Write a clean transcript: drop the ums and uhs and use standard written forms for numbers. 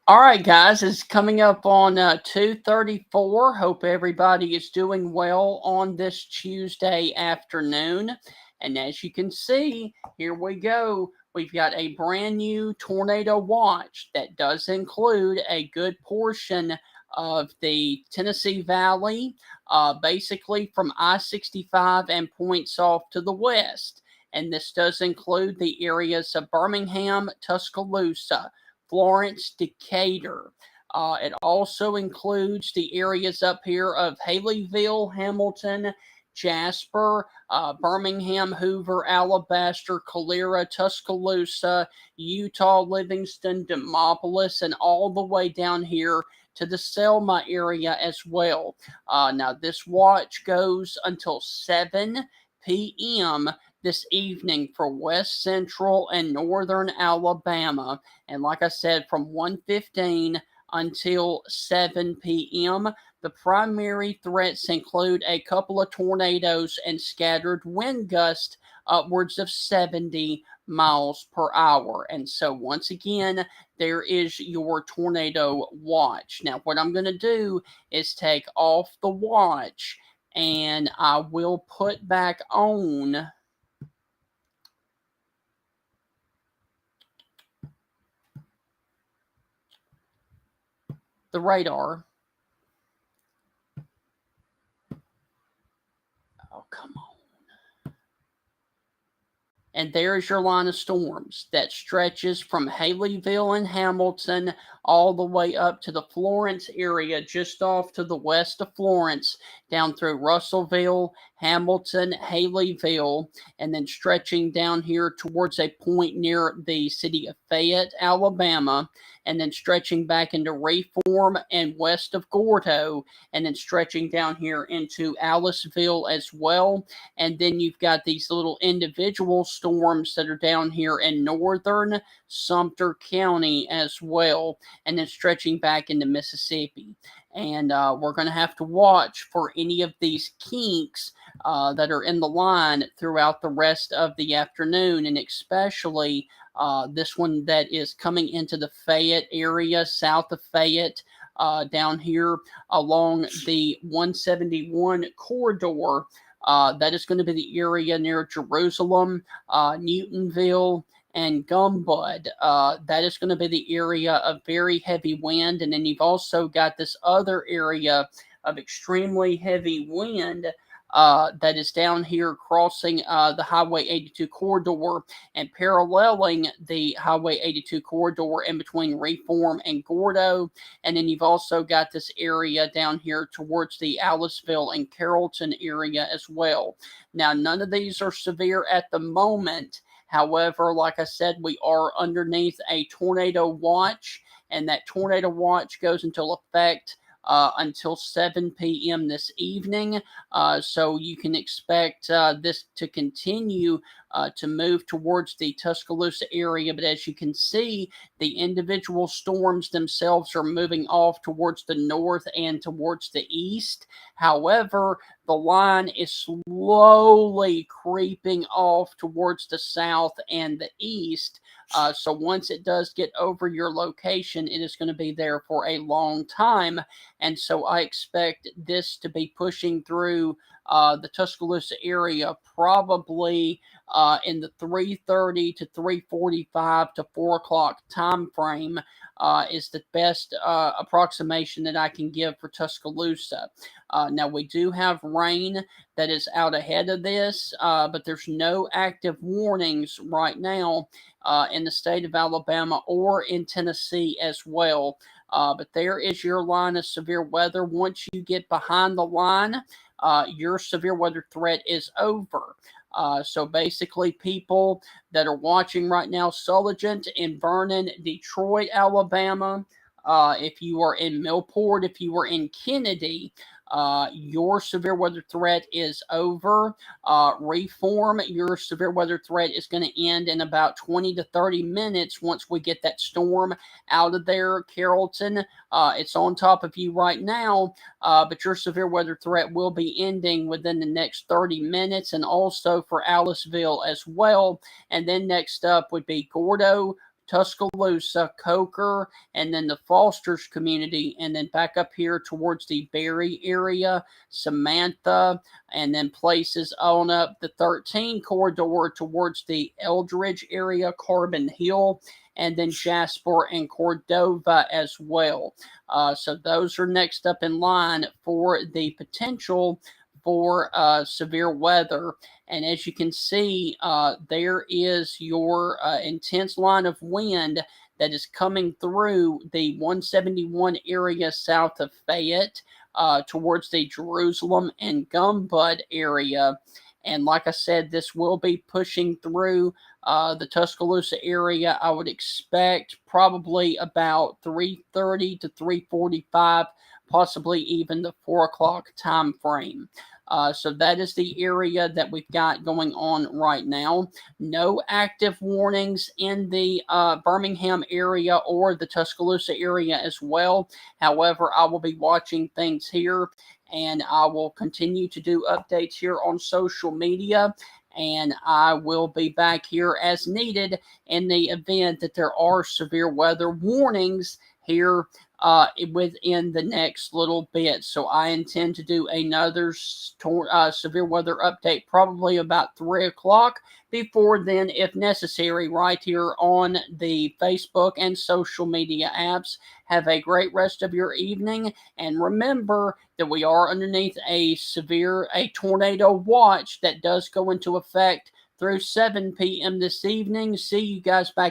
All right, guys, it's coming up on 2:34. Hope everybody is doing well on this Tuesday afternoon. And as you can see, here we go. We've got a brand new tornado watch that does include a good portion of the Tennessee Valley, basically from I 65 and points off to the west. And this does include the areas of Birmingham, Tuscaloosa, Florence, Decatur. It also includes the areas up here of Haleyville, Hamilton, Jasper, Birmingham, Hoover, Alabaster, Calera, Tuscaloosa, Utah, Livingston, Demopolis, and all the way down here to the Selma area as well. Now, this watch goes until 7 p.m. this evening for West Central and Northern Alabama. And like I said, from 1:15 until 7 p.m., the primary threats include a couple of tornadoes and scattered wind gusts upwards of 70 miles per hour. And so, once again, there is your tornado watch. Now, what I'm going to do is take off the watch and I will put back on the radar. Oh, come on. And there's your line of storms that stretches from Haleyville and Hamilton all the way up to the Florence area, just off to the west of Florence, down through Russellville, Hamilton, Haleyville, and then stretching down here towards a point near the city of Fayette, Alabama, and then stretching back into Reform and west of Gordo, and then stretching down here into Aliceville as well. And then you've got these little individual storms that are down here in northern Sumter County as well, and then stretching back into Mississippi. And we're going to have to watch for any of these kinks that are in the line throughout the rest of the afternoon, and especially this one that is coming into the Fayette area, south of Fayette, down here along the 171 corridor. That is going to be the area near Jerusalem, Newtonville, and Gumbud. That is going to be the area of very heavy wind. And then you've also got this other area of extremely heavy wind. That is down here crossing the Highway 82 corridor and paralleling the Highway 82 corridor in between Reform and Gordo. And then you've also got this area down here towards the Aliceville and Carrollton area as well. Now, none of these are severe at the moment. However, like I said, we are underneath a tornado watch, and that tornado watch goes into effect until 7 p.m. this evening. So you can expect this to continue to move towards the Tuscaloosa area. But as you can see, the individual storms themselves are moving off towards the north and towards the east. However, the line is slowly creeping off towards the south and the east. So once it does get over your location, it is going to be there for a long time. And so I expect this to be pushing through the Tuscaloosa area probably in the 3:30 to 3:45 to 4 o'clock time frame. Is the best approximation that I can give for Tuscaloosa. Now, we do have rain that is out ahead of this, but there's no active warnings right now in the state of Alabama or in Tennessee as well. But there is your line of severe weather. Once you get behind the line, your severe weather threat is over. So basically, people that are watching right now, Sulligent in Vernon, Detroit, Alabama. If you are in Millport, if you are in Kennedy, your severe weather threat is over. Reform, your severe weather threat is going to end in about 20 to 30 minutes once we get that storm out of there. Carrollton, it's on top of you right now, but your severe weather threat will be ending within the next 30 minutes, and also for Aliceville as well. And then next up would be Gordo, Tuscaloosa, Coker, and then the Foster's community, and then back up here towards the Berry area, Samantha, and then places on up the 13 corridor towards the Eldridge area, Carbon Hill, and then Jasper and Cordova as well. So those are next up in line for the potential for severe weather. And as you can see, there is your intense line of wind that is coming through the 171 area south of Fayette towards the Jerusalem and Gumbud area. And like I said, this will be pushing through the Tuscaloosa area. I would expect probably about 3:30 to 3:45, possibly even the 4 o'clock time frame. So that is the area that we've got going on right now. No active warnings in the Birmingham area or the Tuscaloosa area as well. However, I will be watching things here, and I will continue to do updates here on social media, and I will be back here as needed in the event that there are severe weather warnings here within the next little bit. So I intend to do another severe weather update probably about 3 o'clock. Before then, if necessary, right here on the Facebook and social media apps. Have a great rest of your evening, and remember that we are underneath a tornado watch that does go into effect through 7 p.m. this evening. See you guys back